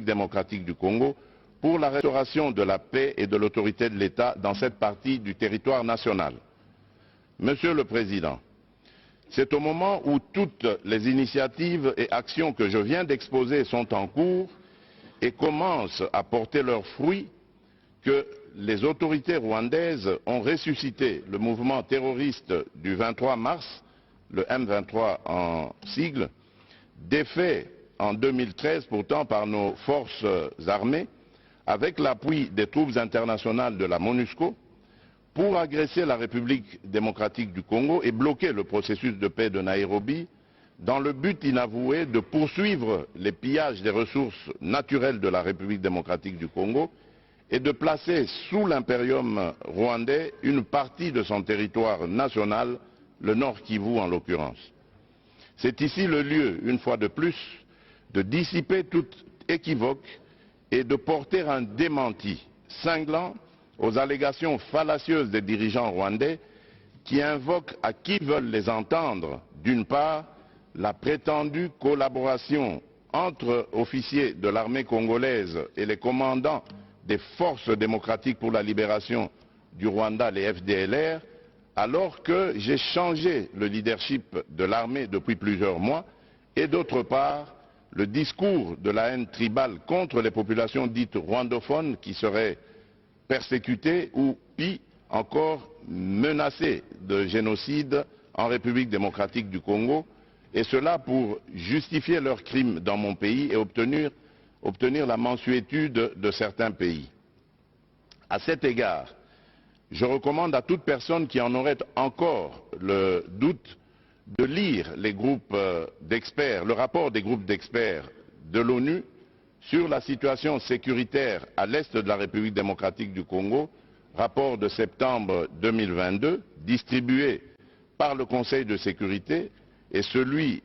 démocratique du Congo pour la restauration de la paix et de l'autorité de l'État dans cette partie du territoire national. Monsieur le Président, c'est au moment où toutes les initiatives et actions que je viens d'exposer sont en cours et commencent à porter leurs fruits que les autorités rwandaises ont ressuscité le mouvement terroriste du 23 mars, le M23 en sigle, défait en 2013 pourtant par nos forces armées, avec l'appui des troupes internationales de la MONUSCO, pour agresser la République démocratique du Congo et bloquer le processus de paix de Nairobi, dans le but inavoué de poursuivre les pillages des ressources naturelles de la République démocratique du Congo et de placer sous l'impérium rwandais une partie de son territoire national, le Nord Kivu en l'occurrence. C'est ici le lieu, une fois de plus, de dissiper toute équivoque et de porter un démenti cinglant aux allégations fallacieuses des dirigeants rwandais qui invoquent à qui veulent les entendre, d'une part, la prétendue collaboration entre officiers de l'armée congolaise et les commandants des forces démocratiques pour la libération du Rwanda, les FDLR, alors que j'ai changé le leadership de l'armée depuis plusieurs mois, et d'autre part, le discours de la haine tribale contre les populations dites rwandophones qui seraient persécutées ou, pis encore, menacées de génocide en République démocratique du Congo, et cela pour justifier leurs crimes dans mon pays et obtenir la mansuétude de certains pays. À cet égard, je recommande à toute personne qui en aurait encore le doute de lire les groupes d'experts, le rapport des groupes d'experts de l'ONU sur la situation sécuritaire à l'est de la République démocratique du Congo, rapport de septembre 2022, distribué par le Conseil de sécurité, et celui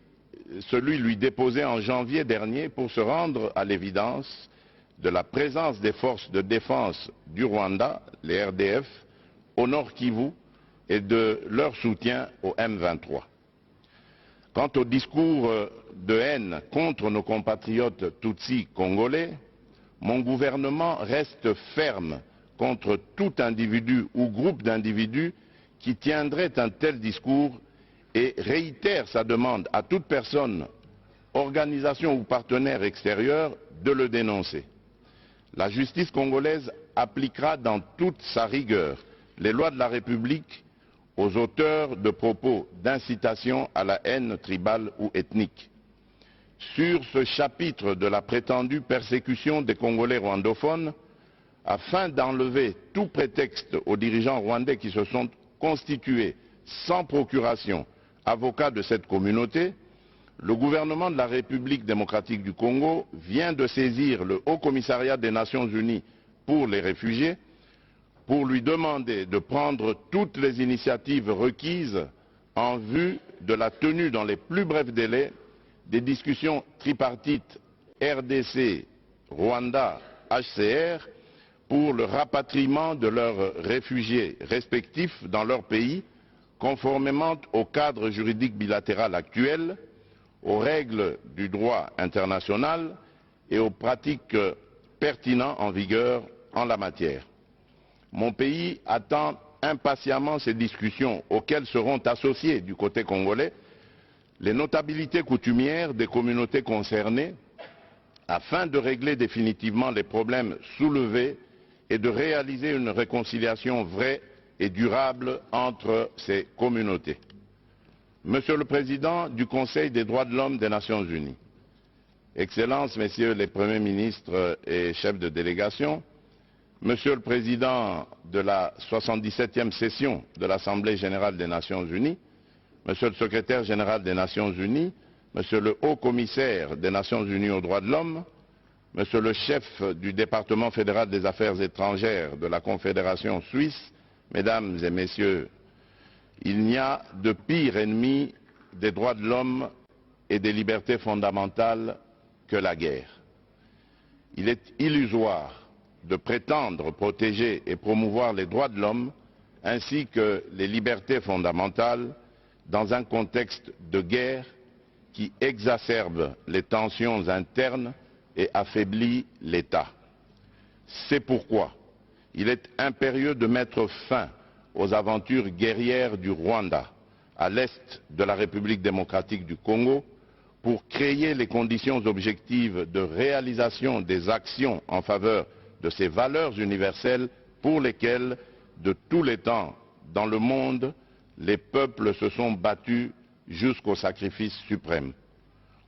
lui déposé en janvier dernier pour se rendre à l'évidence de la présence des forces de défense du Rwanda, les RDF, au Nord Kivu et de leur soutien au M23. Quant au discours de haine contre nos compatriotes Tutsis congolais, mon gouvernement reste ferme contre tout individu ou groupe d'individus qui tiendrait un tel discours et réitère sa demande à toute personne, organisation ou partenaire extérieur de le dénoncer. La justice congolaise appliquera dans toute sa rigueur les lois de la République aux auteurs de propos d'incitation à la haine tribale ou ethnique. Sur ce chapitre de la prétendue persécution des Congolais rwandophones, afin d'enlever tout prétexte aux dirigeants rwandais qui se sont constitués sans procuration avocats de cette communauté, le gouvernement de la République démocratique du Congo vient de saisir le Haut Commissariat des Nations Unies pour les réfugiés pour lui demander de prendre toutes les initiatives requises en vue de la tenue dans les plus brefs délais des discussions tripartites RDC, Rwanda, HCR pour le rapatriement de leurs réfugiés respectifs dans leur pays, conformément au cadre juridique bilatéral actuel, aux règles du droit international et aux pratiques pertinentes en vigueur en la matière. Mon pays attend impatiemment ces discussions auxquelles seront associés du côté congolais les notabilités coutumières des communautés concernées afin de régler définitivement les problèmes soulevés et de réaliser une réconciliation vraie et durable entre ces communautés. Monsieur le Président du Conseil des droits de l'homme des Nations Unies, Excellences, Messieurs les Premiers ministres et chefs de délégation, Monsieur le Président de la 77e session de l'Assemblée générale des Nations Unies, Monsieur le Secrétaire général des Nations Unies, Monsieur le Haut Commissaire des Nations Unies aux droits de l'homme, Monsieur le chef du département fédéral des affaires étrangères de la Confédération suisse, Mesdames et Messieurs, il n'y a de pire ennemi des droits de l'homme et des libertés fondamentales que la guerre. Il est illusoire de prétendre protéger et promouvoir les droits de l'homme ainsi que les libertés fondamentales dans un contexte de guerre qui exacerbe les tensions internes et affaiblit l'État. C'est pourquoi il est impérieux de mettre fin aux aventures guerrières du Rwanda, à l'est de la République démocratique du Congo, pour créer les conditions objectives de réalisation des actions en faveur de ces valeurs universelles pour lesquelles, de tous les temps dans le monde, les peuples se sont battus jusqu'au sacrifice suprême.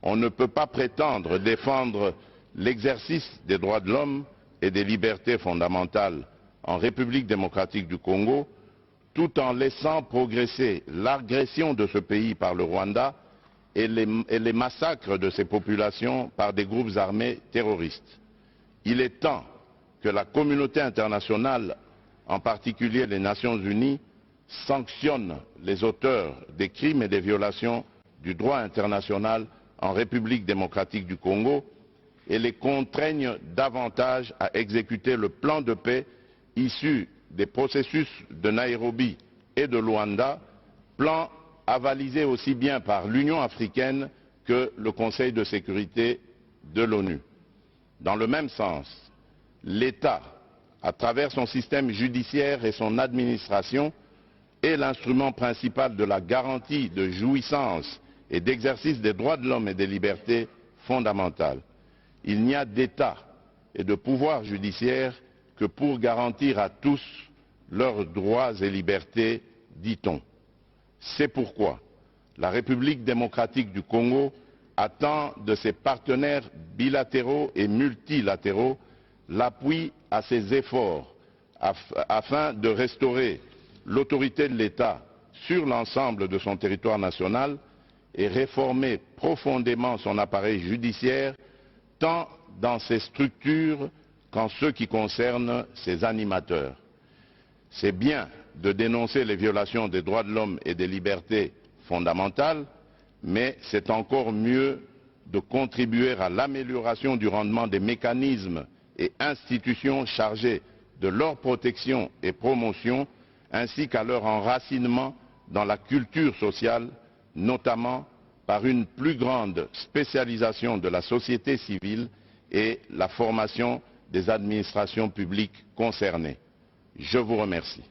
On ne peut pas prétendre défendre l'exercice des droits de l'homme et des libertés fondamentales en République démocratique du Congo, tout en laissant progresser l'agression de ce pays par le Rwanda et les massacres de ses populations par des groupes armés terroristes. Il est temps que la communauté internationale, en particulier les Nations Unies, sanctionne les auteurs des crimes et des violations du droit international en République démocratique du Congo et les contraigne davantage à exécuter le plan de paix issu des processus de Nairobi et de Luanda, plan avalisé aussi bien par l'Union africaine que le Conseil de sécurité de l'ONU. Dans le même sens, l'État, à travers son système judiciaire et son administration, est l'instrument principal de la garantie de jouissance et d'exercice des droits de l'homme et des libertés fondamentales. Il n'y a d'État et de pouvoir judiciaire que pour garantir à tous leurs droits et libertés, dit-on. C'est pourquoi la République démocratique du Congo attend de ses partenaires bilatéraux et multilatéraux l'appui à ses efforts afin de restaurer l'autorité de l'État sur l'ensemble de son territoire national et réformer profondément son appareil judiciaire, tant dans ses structures qu'en ce qui concerne ses animateurs. C'est bien de dénoncer les violations des droits de l'homme et des libertés fondamentales, mais c'est encore mieux de contribuer à l'amélioration du rendement des mécanismes et institutions chargées de leur protection et promotion, ainsi qu'à leur enracinement dans la culture sociale, notamment par une plus grande spécialisation de la société civile et la formation des administrations publiques concernées. Je vous remercie.